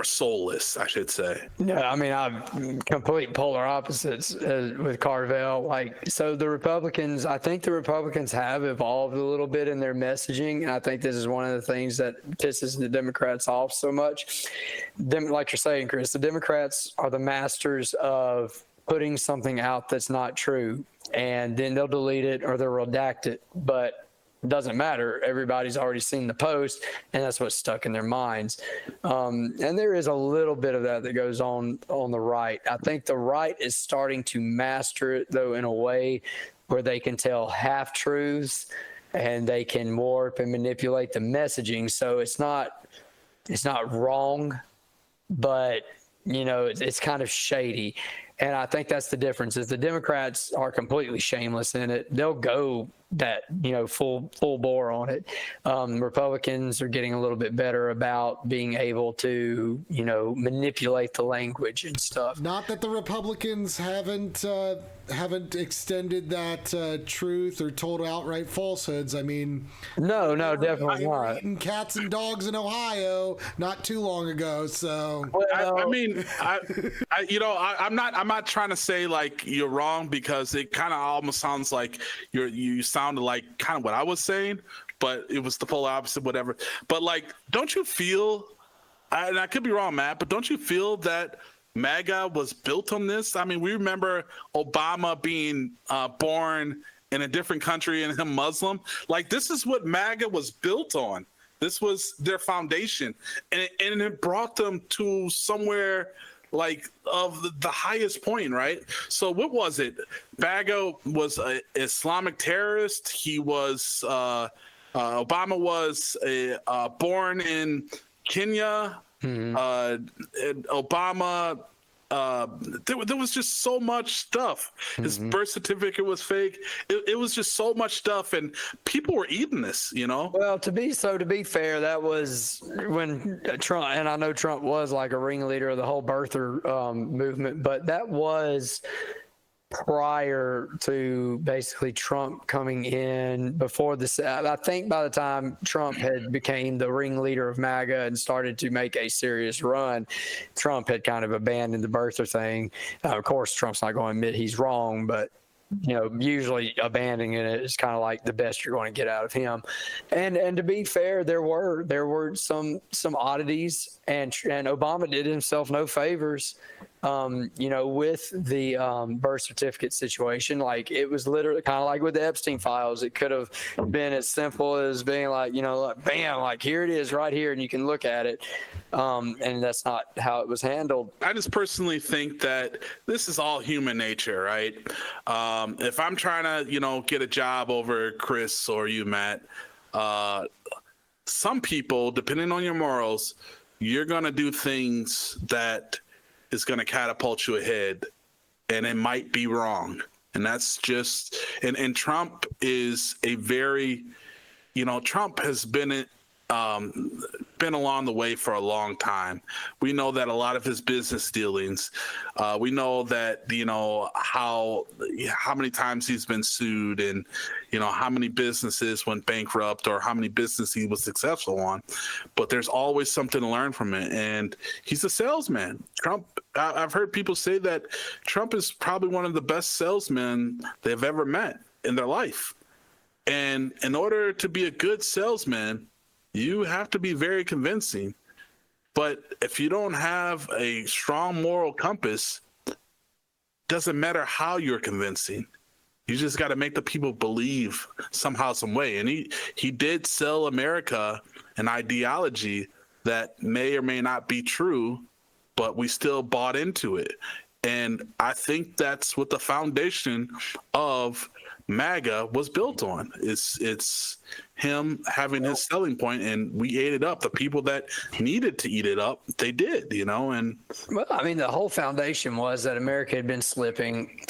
soulless, I should say. Yeah, I mean, I'm complete polar opposites with Carvell. So the Republicans, I think the Republicans have evolved a little bit in their messaging. And I think this is one of the things that pisses the Democrats off so much. Like you're saying, Chris, the Democrats are the masters of putting something out that's not true, and then they'll delete it or they'll redact it. But it doesn't matter. Everybody's already seen the post, and that's what's stuck in their minds. And there is a little bit of that goes on the right. I think the right is starting to master it, though, in a way where they can tell half-truths and they can warp and manipulate the messaging. So it's not wrong, but it's kind of shady. And I think that's the difference. Is the Democrats are completely shameless in it. They'll go that, full bore on it. Republicans are getting a little bit better about being able to, manipulate the language and stuff. Not that the Republicans haven't extended that truth or told outright falsehoods. I mean, no, definitely not. Eating cats and dogs in Ohio not too long ago. So I'm not trying to say like you're wrong, because it kind of almost sounds like you sounded like kind of what I was saying, but it was the polar opposite, whatever. But like, don't you feel, and I could be wrong, Matt, but don't you feel that MAGA was built on this? I mean, we remember Obama being born in a different country and him Muslim. Like, this is what MAGA was built on. This was their foundation, and it brought them to somewhere like of the highest point, right? So what was it? MAGA was an Islamic terrorist. He was Obama was born in Kenya. And Obama, there was just so much stuff. His birth certificate was fake. It was just so much stuff, and people were eating this, Well, to be fair, that was when Trump, and I know Trump was like a ringleader of the whole birther movement, but that was prior to basically Trump coming in. Before this, I think by the time Trump had became the ringleader of MAGA and started to make a serious run, Trump had kind of abandoned the birther thing. Of course, Trump's not going to admit he's wrong, but usually abandoning it is kind of like the best you're going to get out of him. And to be fair, there were some oddities, and Obama did himself no favors. With the birth certificate situation. Like, it was literally kind of like with the Epstein files. It could have been as simple as being like, like, bam, like, here it is right here, and you can look at it. And that's not how it was handled. I just personally think that this is all human nature, right? If I'm trying to, get a job over Chris or you, Matt, some people, depending on your morals, you're going to do things that is going to catapult you ahead, and it might be wrong. And that's just, and Trump is a very, Trump has been along the way for a long time. We know that a lot of his business dealings, we know that, how many times he's been sued, and, how many businesses went bankrupt, or how many businesses he was successful on. But there's always something to learn from it. And he's a salesman. Trump, I've heard people say that Trump is probably one of the best salesmen they've ever met in their life. And in order to be a good salesman, you have to be very convincing. But if you don't have a strong moral compass, doesn't matter how you're convincing. You just got to make the people believe somehow, some way. And he did sell America an ideology that may or may not be true, but we still bought into it. And I think that's what the foundation of MAGA was built on. It's him having his selling point, and we ate it up. The people that needed to eat it up, they did, and well, I mean, the whole foundation was that America had been slipping.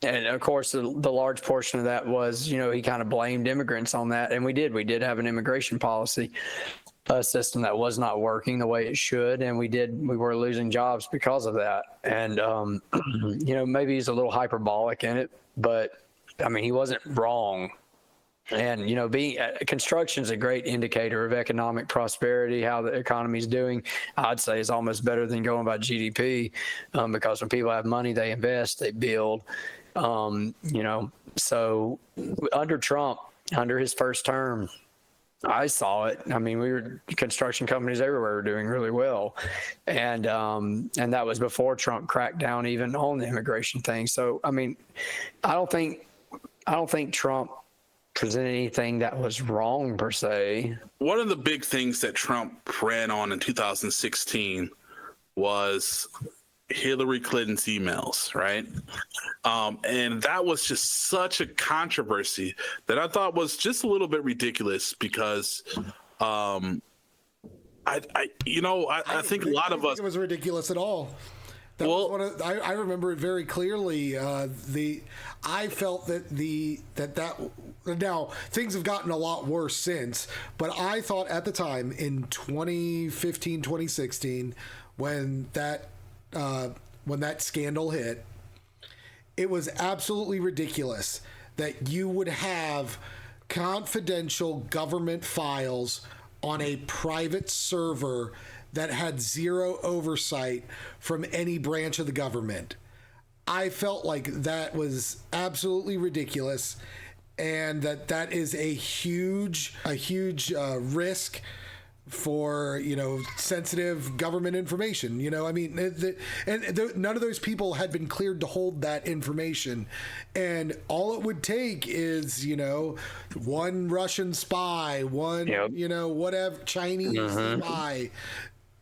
And of course, the large portion of that was, he kind of blamed immigrants on that. And we did have an immigration policy system that was not working the way it should. And we were losing jobs because of that. And, maybe he's a little hyperbolic in it, but I mean, he wasn't wrong. And, construction is a great indicator of economic prosperity, how the economy is doing. I'd say it's almost better than going by GDP, because when people have money, they invest, they build. So under Trump, under his first term, I saw it. I mean, construction companies everywhere were doing really well. And that was before Trump cracked down even on the immigration thing. So, I mean, I don't think Trump presented anything that was wrong per se. One of the big things that Trump ran on in 2016 was Hillary Clinton's emails, right? And that was just such a controversy that I thought was just a little bit ridiculous, because I think a lot of us. It was ridiculous at all. That was one of, I remember it very clearly. I felt that now things have gotten a lot worse since, but I thought at the time in 2015, 2016, when that scandal hit, it was absolutely ridiculous that you would have confidential government files on a private server that had zero oversight from any branch of the government. I felt like that was absolutely ridiculous, and that is a huge risk for, sensitive government information. I mean, none of those people had been cleared to hold that information, and all it would take is, one Russian spy, whatever Chinese spy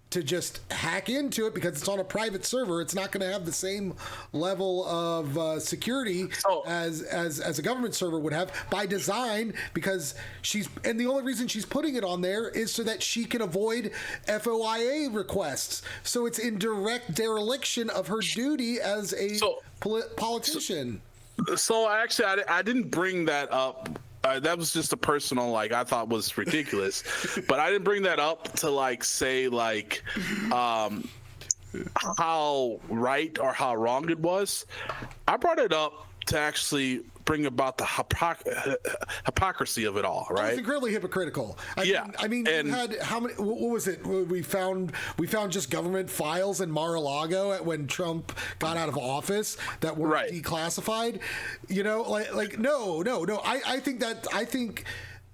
to just hack into it, because it's on a private server. It's not going to have the same level of security as a government server would have by design, because and the only reason she's putting it on there is so that she can avoid FOIA requests. So it's in direct dereliction of her duty as a politician. So actually, I didn't bring that up. That was just a personal, I thought was ridiculous, but I didn't bring that up to say how right or how wrong it was. I brought it up to actually bring about the hypocrisy of it all, right? It's incredibly hypocritical. I mean, you had how many? What was it? We found just government files in Mar-a-Lago when Trump got out of office that were declassified. No. I think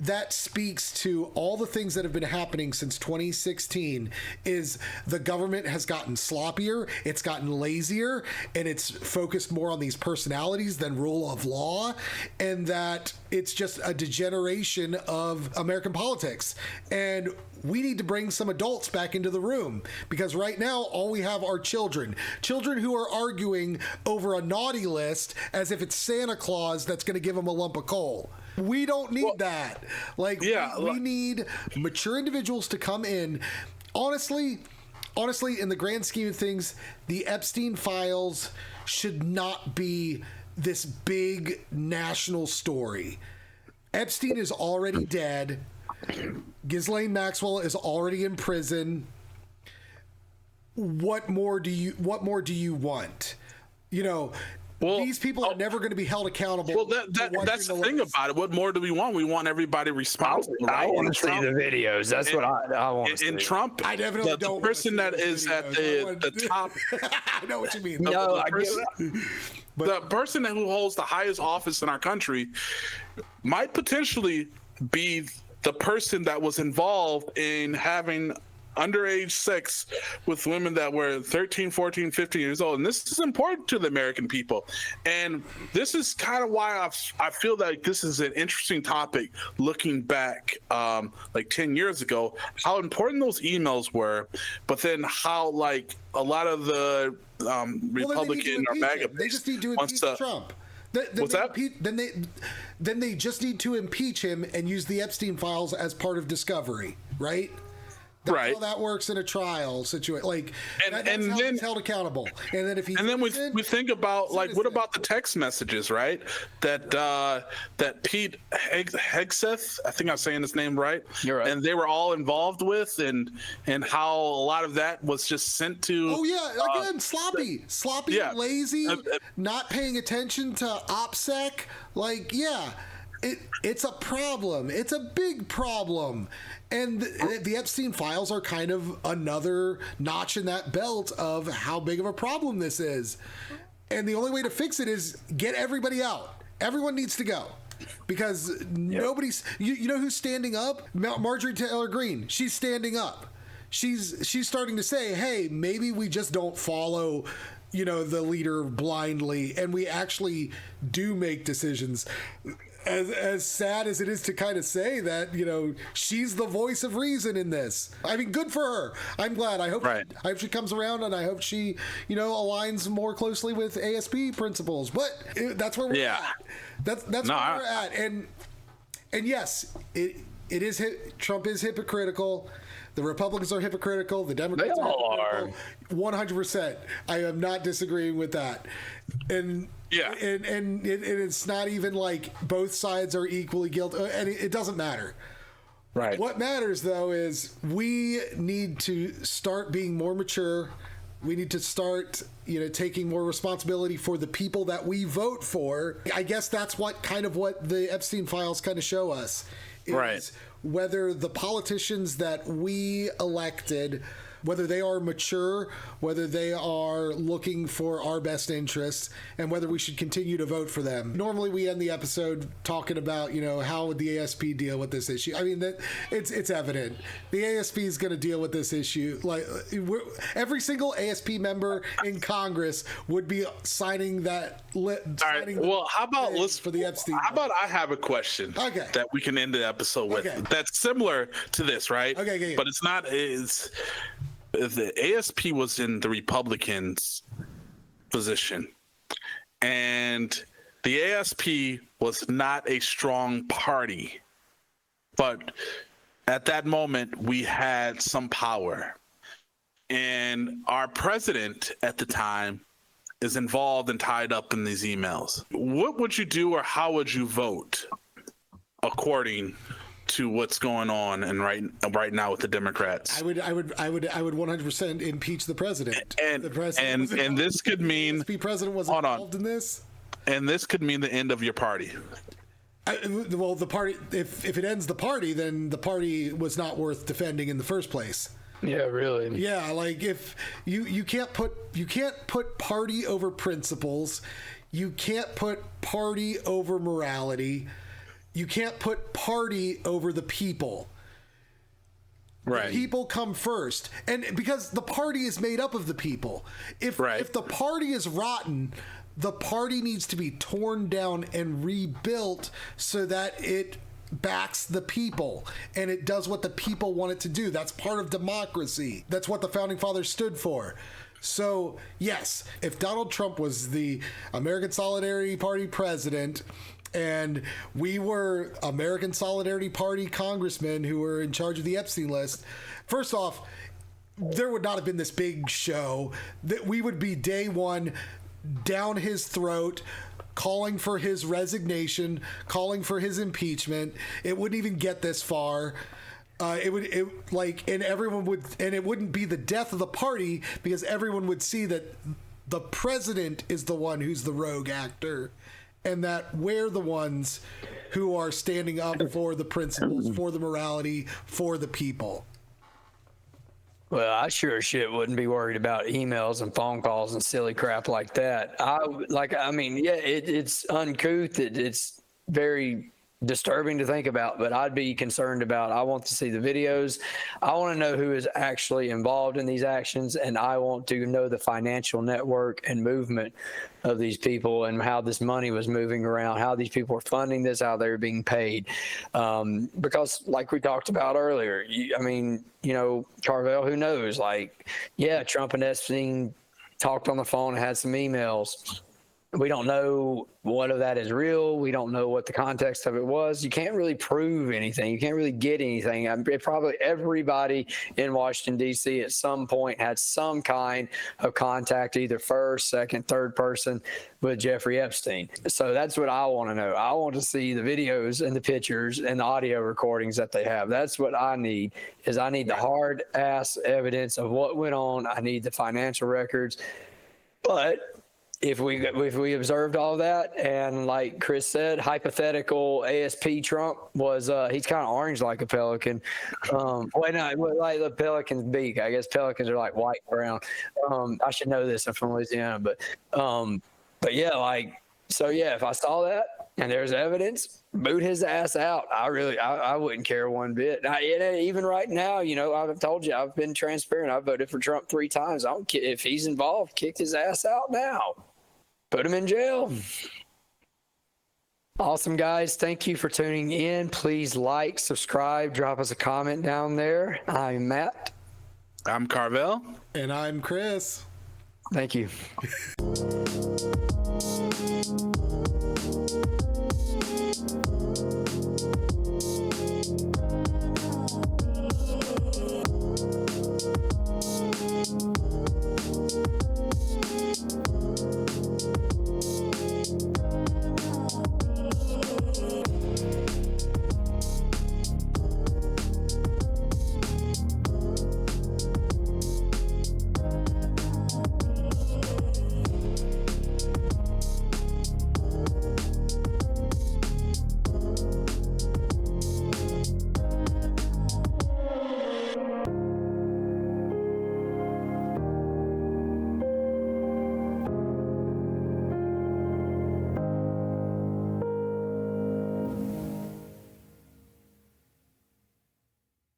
that speaks to all the things that have been happening since 2016. Is the government has gotten sloppier, it's gotten lazier, and it's focused more on these personalities than rule of law, and that it's just a degeneration of American politics. And we need to bring some adults back into the room, because right now all we have are children who are arguing over a naughty list as if it's Santa Claus that's going to give them a lump of coal. We don't need that. We need mature individuals to come in. Honestly, in the grand scheme of things, the Epstein files should not be this big national story. Epstein is already dead. Ghislaine Maxwell is already in prison. What more do you want? These people are never going to be held accountable. Well, that's the thing about it. What more do we want? We want everybody responsible. I want to see the videos. That's what I want to see. In Trump, I definitely don't. The person that is at the top. I know what you mean. The person who holds the highest office in our country might potentially be the person that was involved in having underage sex with women that were 13, 14, 15 years old. And this is important to the American people. And this is kind of why I feel like this is an interesting topic looking back 10 years ago, how important those emails were, but then how a lot of the Republican or MAGA they just need to impeach Trump. What's that? Then they just need to impeach him and use the Epstein files as part of discovery, right? That's how that works in a trial situation. That's how he's held accountable. And then if he we think about what about the text messages, right? That Pete Hegseth, I think I'm saying his name right. You're right. And they were all involved with, and how a lot of that was just sent to. Oh yeah, again, sloppy, lazy, not paying attention to OPSEC. It's a problem. It's a big problem. And the Epstein files are kind of another notch in that belt of how big of a problem this is. And the only way to fix it is get everybody out. Everyone needs to go. Because nobody's... You know who's standing up? Marjorie Taylor Greene. She's standing up. She's starting to say, hey, maybe we just don't follow... the leader blindly, and we actually do make decisions. As sad as it is to kind of say that, she's the voice of reason in this. I mean, good for her. I'm glad. I hope she comes around, and I hope she, aligns more closely with ASB principles. But that's where we're at. That's where we're at. And yes, it is. Trump is hypocritical, The Republicans are hypocritical. The Democrats They are all hypocritical. 100%. I am not disagreeing with that. And Yeah. and it's not even like both sides are equally guilty. And it doesn't matter. Right. What matters, though, is we need to start being more mature. We need to start, taking more responsibility for the people that we vote for. I guess that's what the Epstein files kind of show us. Is Right. whether the politicians that we elected, whether they are mature, whether they are looking for our best interests, and whether we should continue to vote for them. Normally we end the episode talking about, how would the ASP deal with this issue? I mean, that it's evident. The ASP is going to deal with this issue. Like every single ASP member in Congress would be signing that. All right. Well, how about for the Epstein? How about I have a question that we can end the episode with that's similar to this, right? Okay. But it's not. The ASP was in the Republicans' position, and the ASP was not a strong party, but at that moment we had some power, and our president at the time is involved and tied up in these emails. What would you do, or how would you vote according to what's going on and right now with the Democrats? I would 100% impeach the president. And the president and this could mean the president was involved in this. And this could mean the end of your party. Well, the party, if it ends the party, then the party was not worth defending in the first place. Yeah, really. Yeah, like if you can't put party over principles, you can't put party over morality. You can't put party over the people. Right. The people come first. And because the party is made up of the people. If the party is rotten, the party needs to be torn down and rebuilt so that it backs the people and it does what the people want it to do. That's part of democracy. That's what the Founding Fathers stood for. So, yes, if Donald Trump was the American Solidarity Party president, and we were American Solidarity Party congressmen who were in charge of the Epstein list, first off, there would not have been this big show. That we would be day one down his throat, calling for his resignation, calling for his impeachment. It wouldn't even get this far. And everyone would, and it wouldn't be the death of the party because everyone would see that the president is the one who's the rogue actor. And that we're the ones who are standing up for the principles, for the morality, for the people. Well, I sure as shit wouldn't be worried about emails and phone calls and silly crap like that. It's uncouth. It's very disturbing to think about, but I'd be concerned about, I want to see the videos. I want to know who is actually involved in these actions, and I want to know the financial network and movement of these people and how this money was moving around, how these people were funding this, how they were being paid. Because like we talked about earlier, Carvell, who knows? Trump and Epstein talked on the phone and had some emails. We don't know what of that is real. We don't know what the context of it was. You can't really prove anything. You can't really get anything. Probably everybody in Washington, D.C. at some point had some kind of contact, either first, second, third person with Jeffrey Epstein. So that's what I want to know. I want to see the videos and the pictures and the audio recordings that they have. That's what I need, is I need the hard ass evidence of what went on. I need the financial records. But if we observed all that, and like Chris said, hypothetical ASP Trump was he's kind of orange like a pelican. Like the pelican's beak. I guess pelicans are like white brown. I should know this. I'm from Louisiana, but yeah, if I saw that and there's evidence, boot his ass out. I wouldn't care one bit. Even right now, I've told you, I've been transparent. I voted for Trump 3 times. I don't care if he's involved. Kick his ass out now. Put him in jail. Awesome, guys. Thank you for tuning in. Please like, subscribe, drop us a comment down there. I'm Matt. I'm Carvell. And I'm Chris. Thank you.